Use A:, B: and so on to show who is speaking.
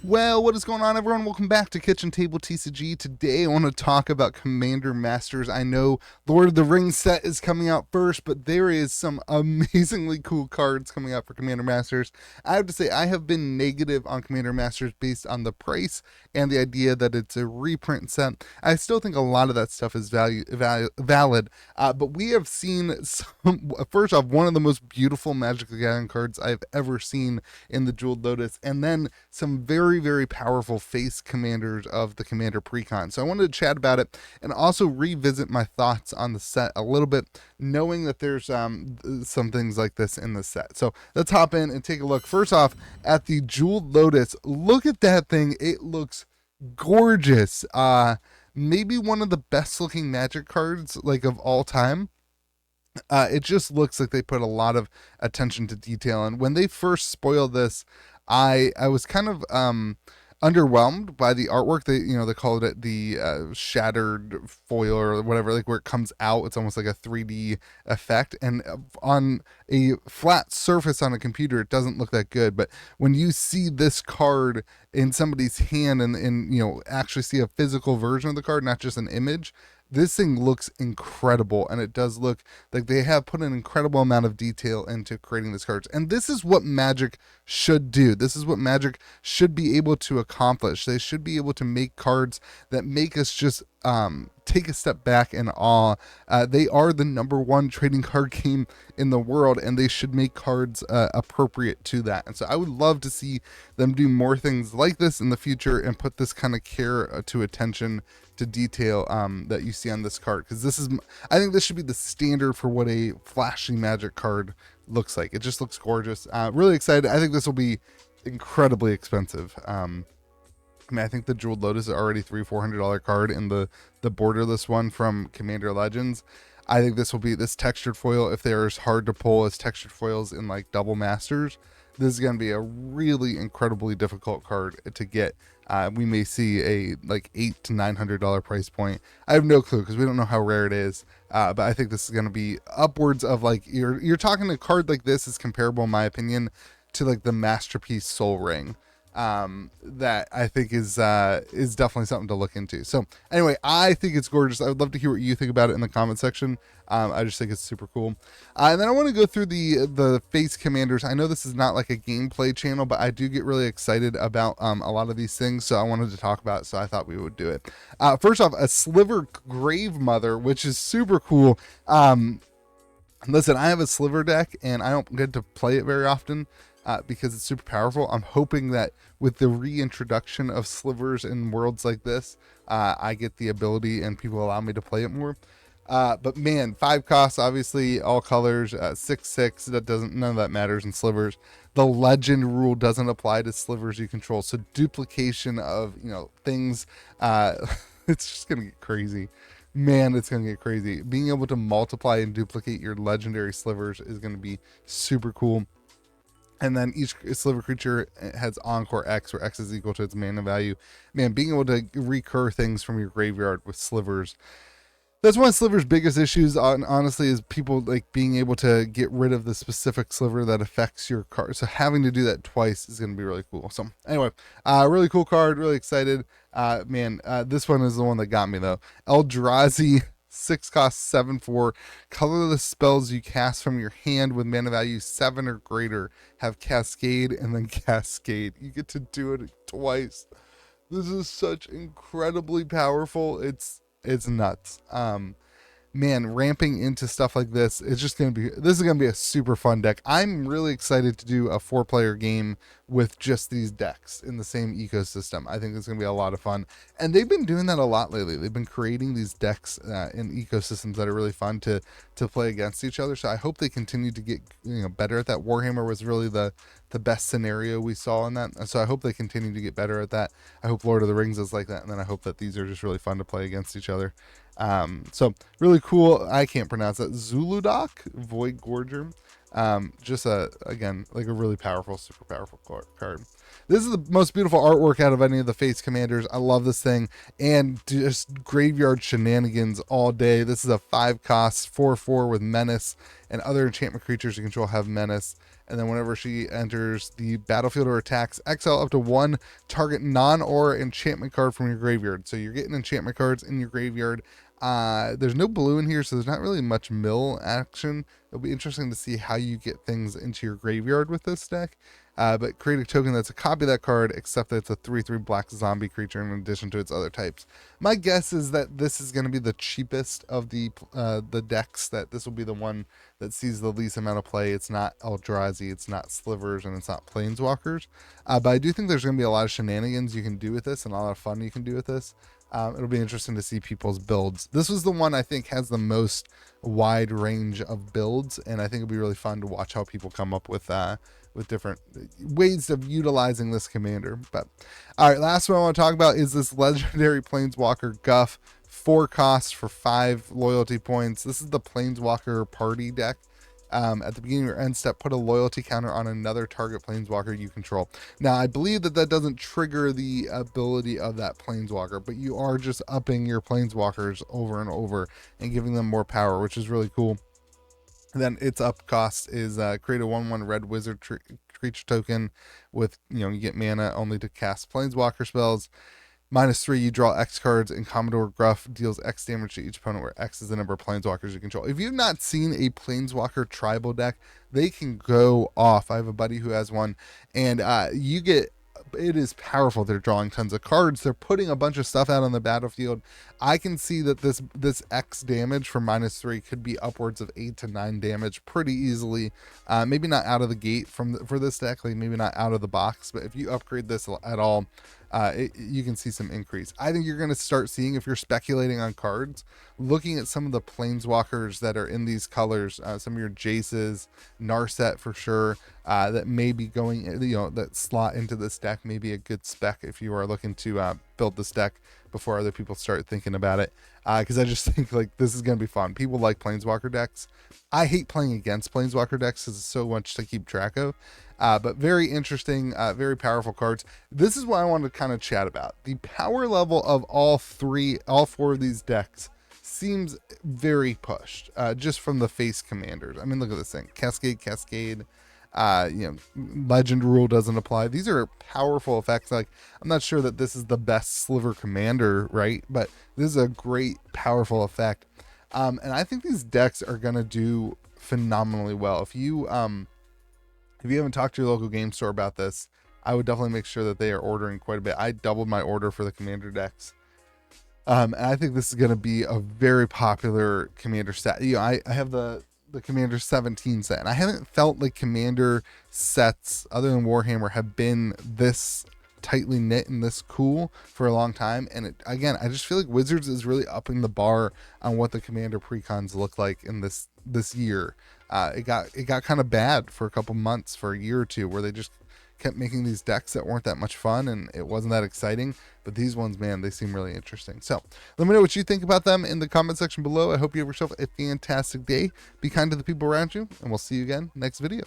A: Well, what is going on, everyone? Welcome back to Kitchen Table TCG. Today, I want to talk about Commander Masters. I know Lord of the Rings set is coming out first, but there is some amazingly cool cards coming out for Commander Masters. I have to say, I have been negative on Commander Masters based on the price and the idea that it's a reprint set. I still think a lot of that stuff is valid, but we have seen some. First off, one of the most beautiful Magic the Gathering cards I've ever seen in the Jeweled Lotus, and then some very powerful face commanders of the Commander Precon. So I wanted to chat about it and also revisit my thoughts on the set a little bit, knowing that there's some things like this in the set. So let's hop in and take a look first off at the Jeweled Lotus. Look at that thing. It looks gorgeous. Maybe one of the best looking Magic cards like of all time. It just looks like they put a lot of attention to detail, and when they first spoiled this, I was kind of underwhelmed by the artwork. They called it the shattered foil or whatever, like where it comes out. It's almost like a 3D effect, and on a flat surface on a computer, it doesn't look that good. But when you see this card in somebody's hand and actually see a physical version of the card, not just an image, this thing looks incredible, and it does look like they have put an incredible amount of detail into creating these cards. And this is what Magic should do. This is what Magic should be able to accomplish. They should be able to make cards that make us just take a step back in awe. They are the #1 trading card game in the world, and they should make cards appropriate to that. And so I would love to see them do more things like this in the future and put this kind of care to attention to detail that you see on this card, because I think this should be the standard for what a flashy Magic card looks like. It just looks gorgeous. Really excited. I think this will be incredibly expensive. I think the Jeweled Lotus is already $300-400 card in the borderless one from Commander Legends. I think this will be this textured foil. If they're as hard to pull as textured foils in like Double Masters, this is going to be a really incredibly difficult card to get. We may see a like $800 to $900 price point. I have no clue because we don't know how rare it is. But I think this is going to be upwards of like you're talking a card like this is comparable, in my opinion, to like the Masterpiece Soul Ring. That I think is definitely something to look into. So anyway, I think it's gorgeous. I would love to hear what you think about it in the comment section. I just think it's super cool. And then I want to go through the face commanders. I know this is not like a gameplay channel, but I do get really excited about a lot of these things, so I wanted to talk about it, so I thought we would do it. First off, a Sliver Grave Mother, which is super cool. Listen, I have a Sliver deck, and I don't get to play it very often. Because it's super powerful. I'm hoping that with the reintroduction of slivers in worlds like this, I get the ability and people allow me to play it more. But man, 5 costs, obviously all colors, 6/6. None of that matters in slivers. The legend rule doesn't apply to slivers you control. So duplication of things, it's just gonna get crazy. Man, it's going to get crazy. Being able to multiply and duplicate your legendary slivers is going to be super cool. And then each sliver creature has Encore X, where X is equal to its mana value. Man, being able to recur things from your graveyard with slivers. That's one of Sliver's biggest issues, honestly, is people like being able to get rid of the specific sliver that affects your card. So having to do that twice is going to be really cool. So anyway, really cool card, really excited. This one is the one that got me though. Eldrazi. 6 cost 7/4. Colorless spells you cast from your hand with mana value 7 or greater have Cascade and then Cascade. You get to do it twice. This is such incredibly powerful. It's nuts. Man, ramping into stuff like this, this is gonna be a super fun deck. I'm really excited to do a 4-player game with just these decks in the same ecosystem. I think it's gonna be a lot of fun, and they've been doing that a lot lately. They've been creating these decks in ecosystems that are really fun to play against each other. So I hope they continue to get better at that. Warhammer was really the best scenario we saw in that, and so I hope they continue to get better at that. I hope Lord of the Rings is like that, and then I hope that these are just really fun to play against each other. So really cool. I can't pronounce that. Zuludok Void Gorger. Just again, like a really powerful, super powerful card. This is the most beautiful artwork out of any of the face commanders. I love this thing, and just graveyard shenanigans all day. This is a 5-cost 4/4 with menace, and other enchantment creatures you control have menace. And then whenever she enters the battlefield or attacks, exile up to 1 target non-aura enchantment card from your graveyard. So you're getting enchantment cards in your graveyard. There's no blue in here, so there's not really much mill action. It'll be interesting to see how you get things into your graveyard with this deck. But create a token that's a copy of that card, except that it's a 3/3 black zombie creature in addition to its other types. My guess is that this is going to be the cheapest of the decks, that this will be the one that sees the least amount of play. It's not Eldrazi, it's not Slivers, and it's not Planeswalkers. But I do think there's going to be a lot of shenanigans you can do with this and a lot of fun you can do with this. It'll be interesting to see people's builds. This was the one I think has the most wide range of builds, and I think it'll be really fun to watch how people come up with different ways of utilizing this commander. But all right, last one I want to talk about is this legendary Planeswalker Guff, 4 costs for 5 loyalty points. This is the Planeswalker party deck. At the beginning of your end step, put a loyalty counter on another target Planeswalker you control. Now, I believe that doesn't trigger the ability of that Planeswalker, but you are just upping your Planeswalkers over and over and giving them more power, which is really cool. And then its up cost is create a 1/1 red wizard creature token with, you get mana only to cast Planeswalker spells. -3, you draw X cards, and Commodore Gruff deals X damage to each opponent, where X is the number of Planeswalkers you control. If you've not seen a Planeswalker tribal deck, they can go off. I have a buddy who has one, and it is powerful. They're drawing tons of cards. They're putting a bunch of stuff out on the battlefield. I can see that this X damage for -3 could be upwards of 8 to 9 damage pretty easily. Maybe not out of the gate for this deck, like maybe not out of the box, but if you upgrade this at all, you can see some increase. I think you're going to start seeing, if you're speculating on cards, looking at some of the Planeswalkers that are in these colors, some of your Jaces, Narset for sure, that may be going, that slot into this deck, may be a good spec if you are looking to build this deck before other people start thinking about it. Because I just think like this is going to be fun. People like Planeswalker decks. I hate playing against Planeswalker decks because it's so much to keep track of. But very interesting, very powerful cards. This is what I wanted to kind of chat about. The power level of all 4 of these decks seems very pushed, just from the face commanders. I mean, look at this thing. Cascade. Legend rule doesn't apply. These are powerful effects. Like, I'm not sure that this is the best sliver commander, right? But this is a great, powerful effect. And I think these decks are going to do phenomenally well. If you haven't talked to your local game store about this, I would definitely make sure that they are ordering quite a bit. I doubled my order for the commander decks. And I think this is going to be a very popular commander set. I have the Commander 17 set, and I haven't felt like commander sets other than Warhammer have been this tightly knit and this cool for a long time. And again, I just feel like Wizards is really upping the bar on what the commander precons look like in this year. It got kind of bad for a couple months, for a year or two, where they just kept making these decks that weren't that much fun and it wasn't that exciting. But these ones, man, they seem really interesting. So let me know what you think about them in the comment section below. I hope you have yourself a fantastic day. Be kind to the people around you, and we'll see you again next video.